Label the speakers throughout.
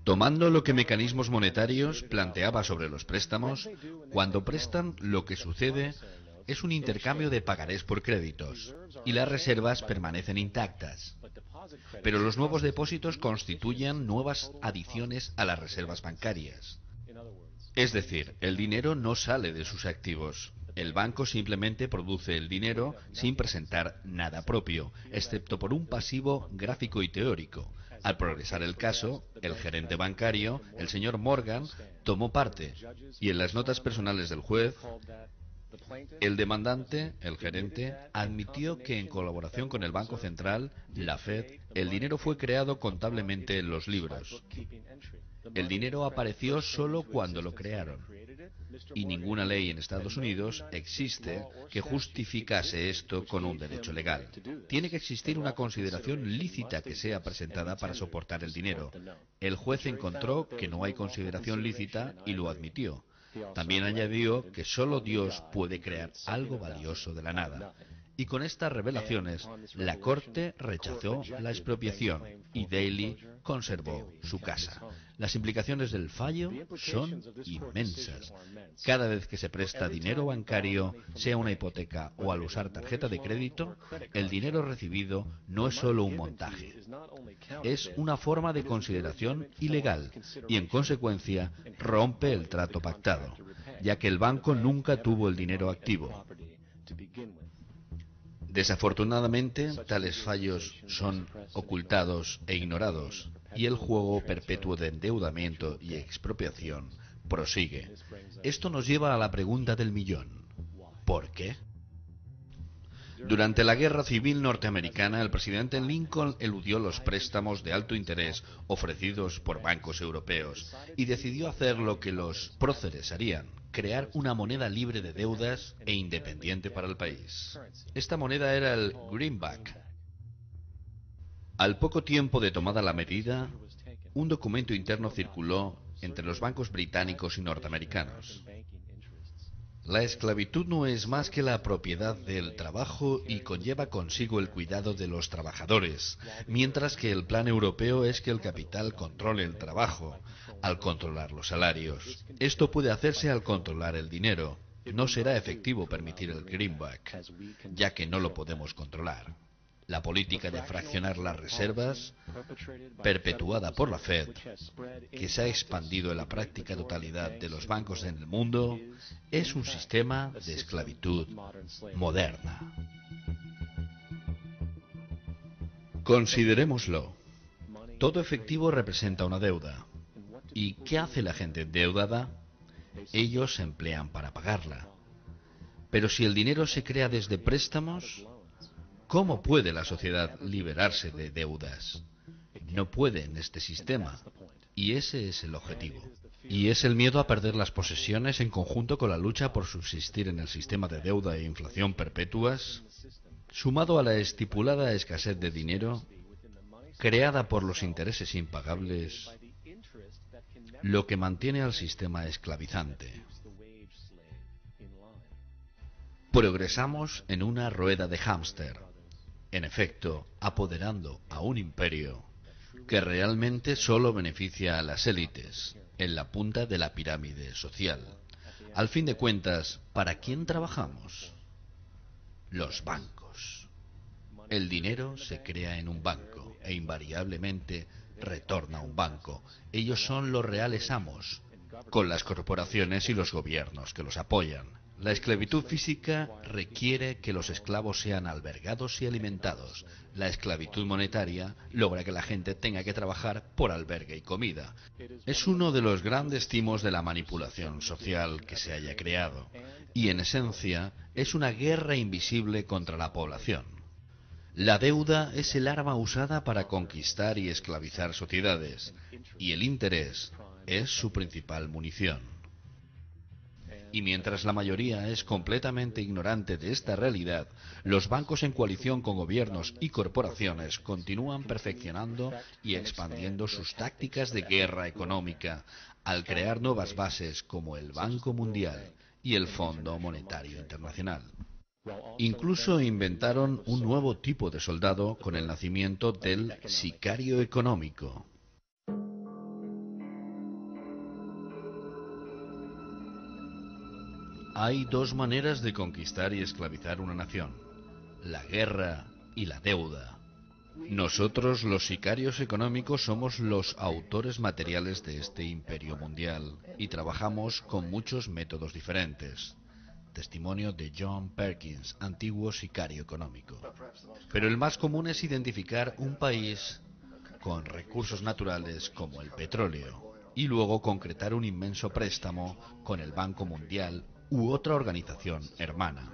Speaker 1: Tomando lo que mecanismos monetarios planteaba sobre los préstamos, cuando prestan lo que sucede es un intercambio de pagarés por créditos y las reservas permanecen intactas. Pero los nuevos depósitos constituyen nuevas adiciones a las reservas bancarias. Es decir, el dinero no sale de sus activos. El banco simplemente produce el dinero sin presentar nada propio, excepto por un pasivo gráfico y teórico. Al progresar el caso, el gerente bancario, el señor Morgan, tomó parte, y en las notas personales del juez, el demandante, el gerente, admitió que en colaboración con el Banco Central, la Fed, el dinero fue creado contablemente en los libros. El dinero apareció solo cuando lo crearon, y ninguna ley en Estados Unidos existe que justificase esto con un derecho legal. Tiene que existir una consideración lícita que sea presentada para soportar el dinero. El juez encontró que no hay consideración lícita y lo admitió. También añadió que solo Dios puede crear algo valioso de la nada. Y con estas revelaciones, la Corte rechazó la expropiación y Daley conservó su casa. Las implicaciones del fallo son inmensas. Cada vez que se presta dinero bancario, sea una hipoteca o al usar tarjeta de crédito, el dinero recibido no es solo un montaje. Es una forma de consideración ilegal y, en consecuencia, rompe el trato pactado, ya que el banco nunca tuvo el dinero activo. Desafortunadamente, tales fallos son ocultados e ignorados, y el juego perpetuo de endeudamiento y expropiación prosigue. Esto nos lleva a la pregunta del millón. ¿Por qué? Durante la Guerra Civil Norteamericana, el presidente Lincoln eludió los préstamos de alto interés ofrecidos por bancos europeos y decidió hacer lo que los próceres harían: crear una moneda libre de deudas e independiente para el país. Esta moneda era el greenback. Al poco tiempo de tomada la medida, un documento interno circuló entre los bancos británicos y norteamericanos. La esclavitud no es más que la propiedad del trabajo y conlleva consigo el cuidado de los trabajadores, mientras que el plan europeo es que el capital controle el trabajo, al controlar los salarios. Esto puede hacerse al controlar el dinero. No será efectivo permitir el greenback, ya que no lo podemos controlar. La política de fraccionar las reservas, perpetuada por la Fed, que se ha expandido en la práctica totalidad de los bancos en el mundo, es un sistema de esclavitud moderna. Considerémoslo. Todo efectivo representa una deuda. ¿Y qué hace la gente endeudada? Ellos se emplean para pagarla. Pero si el dinero se crea desde préstamos, ¿cómo puede la sociedad liberarse de deudas? No puede en este sistema. Y ese es el objetivo. Y es el miedo a perder las posesiones en conjunto con la lucha por subsistir en el sistema de deuda e inflación perpetuas, sumado a la estipulada escasez de dinero, creada por los intereses impagables, lo que mantiene al sistema esclavizante. Progresamos en una rueda de hámster, en efecto, apoderando a un imperio que realmente solo beneficia a las élites, en la punta de la pirámide social. Al fin de cuentas, ¿para quién trabajamos? Los bancos. El dinero se crea en un banco e invariablemente retorna a un banco. Ellos son los reales amos, con las corporaciones y los gobiernos que los apoyan. La esclavitud física requiere que los esclavos sean albergados y alimentados. La esclavitud monetaria logra que la gente tenga que trabajar por albergue y comida. Es uno de los grandes timos de la manipulación social que se haya creado, y en esencia es una guerra invisible contra la población. La deuda es el arma usada para conquistar y esclavizar sociedades, y el interés es su principal munición. Y mientras la mayoría es completamente ignorante de esta realidad, los bancos en coalición con gobiernos y corporaciones continúan perfeccionando y expandiendo sus tácticas de guerra económica al crear nuevas bases como el Banco Mundial y el Fondo Monetario Internacional. Incluso inventaron un nuevo tipo de soldado con el nacimiento del sicario económico. Hay dos maneras de conquistar y esclavizar una nación: la guerra y la deuda. Nosotros, los sicarios económicos, somos los autores materiales de este imperio mundial y trabajamos con muchos métodos diferentes. Testimonio de John Perkins, antiguo sicario económico. Pero el más común es identificar un país con recursos naturales como el petróleo y luego concretar un inmenso préstamo con el Banco Mundial u otra organización hermana.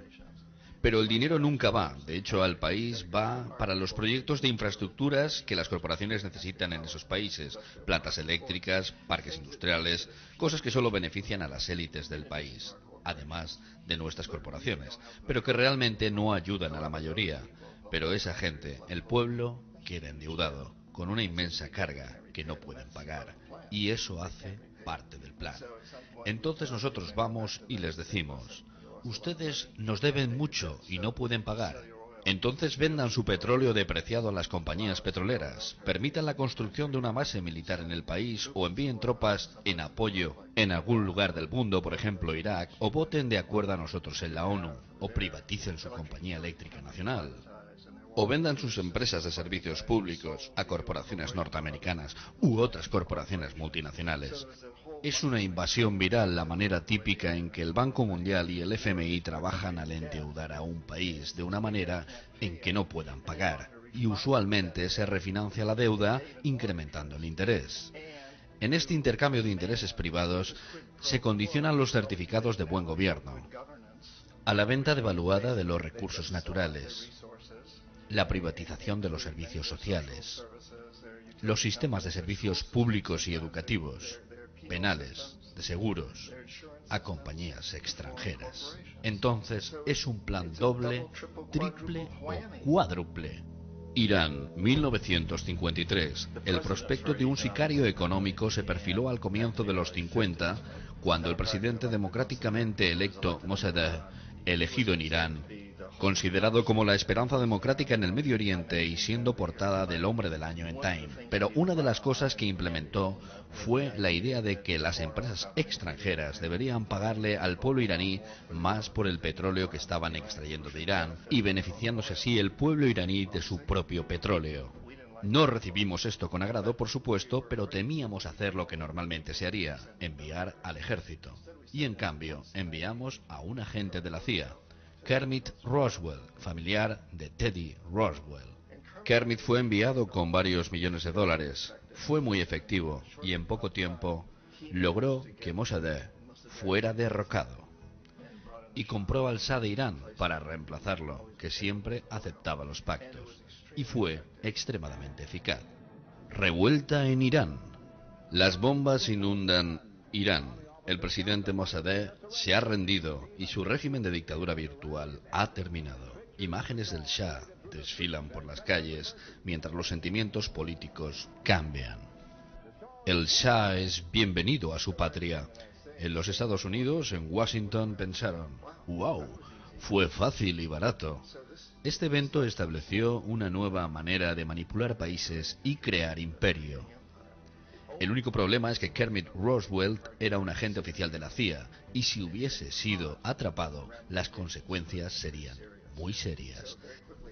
Speaker 1: Pero el dinero nunca va. De hecho, al país va para los proyectos de infraestructuras que las corporaciones necesitan en esos países. Plantas eléctricas, parques industriales, cosas que solo benefician a las élites del país, además de nuestras corporaciones, pero que realmente no ayudan a la mayoría. Pero esa gente, el pueblo, queda endeudado, con una inmensa carga que no pueden pagar. Y eso hace parte del plan. Entonces nosotros vamos y les decimos: ustedes nos deben mucho y no pueden pagar. Entonces vendan su petróleo depreciado a las compañías petroleras, permitan la construcción de una base militar en el país o envíen tropas en apoyo en algún lugar del mundo, por ejemplo Irak, o voten de acuerdo a nosotros en la ONU, o privaticen su compañía eléctrica nacional, o vendan sus empresas de servicios públicos a corporaciones norteamericanas u otras corporaciones multinacionales. Es una invasión viral la manera típica en que el Banco Mundial y el FMI trabajan al endeudar a un país de una manera en que no puedan pagar, y usualmente se refinancia la deuda incrementando el interés. En este intercambio de intereses privados se condicionan los certificados de buen gobierno a la venta devaluada de los recursos naturales, la privatización de los servicios sociales, los sistemas de servicios públicos y educativos, penales, de seguros, a compañías extranjeras. Entonces es un plan doble, triple o cuádruple. Irán, 1953. El prospecto de un sicario económico se perfiló al comienzo de los 50, cuando el presidente democráticamente electo Mossadegh, elegido en Irán, considerado como la esperanza democrática en el Medio Oriente y siendo portada del Hombre del Año en Time. Pero una de las cosas que implementó fue la idea de que las empresas extranjeras deberían pagarle al pueblo iraní más por el petróleo que estaban extrayendo de Irán y beneficiándose así el pueblo iraní de su propio petróleo. No recibimos esto con agrado, por supuesto, pero temíamos hacer lo que normalmente se haría: enviar al ejército. Y en cambio, enviamos a un agente de la CIA, Kermit Roswell, familiar de Teddy Roswell. Kermit fue enviado con varios millones de dólares. Fue muy efectivo y en poco tiempo logró que Mossadegh fuera derrocado. Y compró al Shah de Irán para reemplazarlo, que siempre aceptaba los pactos. Y fue extremadamente eficaz. Revuelta en Irán. Las bombas inundan Irán. El presidente Mossadegh se ha rendido y su régimen de dictadura virtual ha terminado. Imágenes del Shah desfilan por las calles mientras los sentimientos políticos cambian. El Shah es bienvenido a su patria. En los Estados Unidos, en Washington, pensaron: ¡wow! Fue fácil y barato. Este evento estableció una nueva manera de manipular países y crear imperio. El único problema es que Kermit Roswell era un agente oficial de la CIA, y si hubiese sido atrapado, las consecuencias serían muy serias.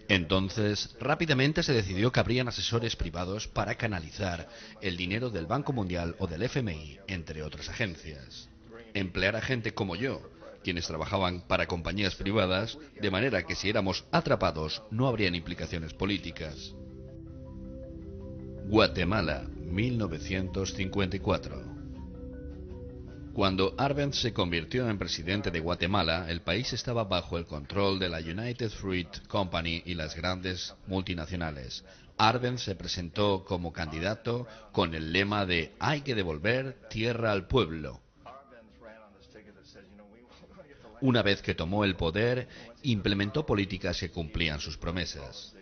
Speaker 1: Entonces, rápidamente se decidió que habrían asesores privados para canalizar el dinero del Banco Mundial o del FMI, entre otras agencias. Emplear a gente como yo, quienes trabajaban para compañías privadas, de manera que si éramos atrapados no habrían implicaciones políticas. Guatemala, 1954. Cuando Arbenz se convirtió en presidente de Guatemala, el país estaba bajo el control de la United Fruit Company y las grandes multinacionales. Arbenz se presentó como candidato con el lema de «Hay que devolver tierra al pueblo». Una vez que tomó el poder, implementó políticas que cumplían sus promesas.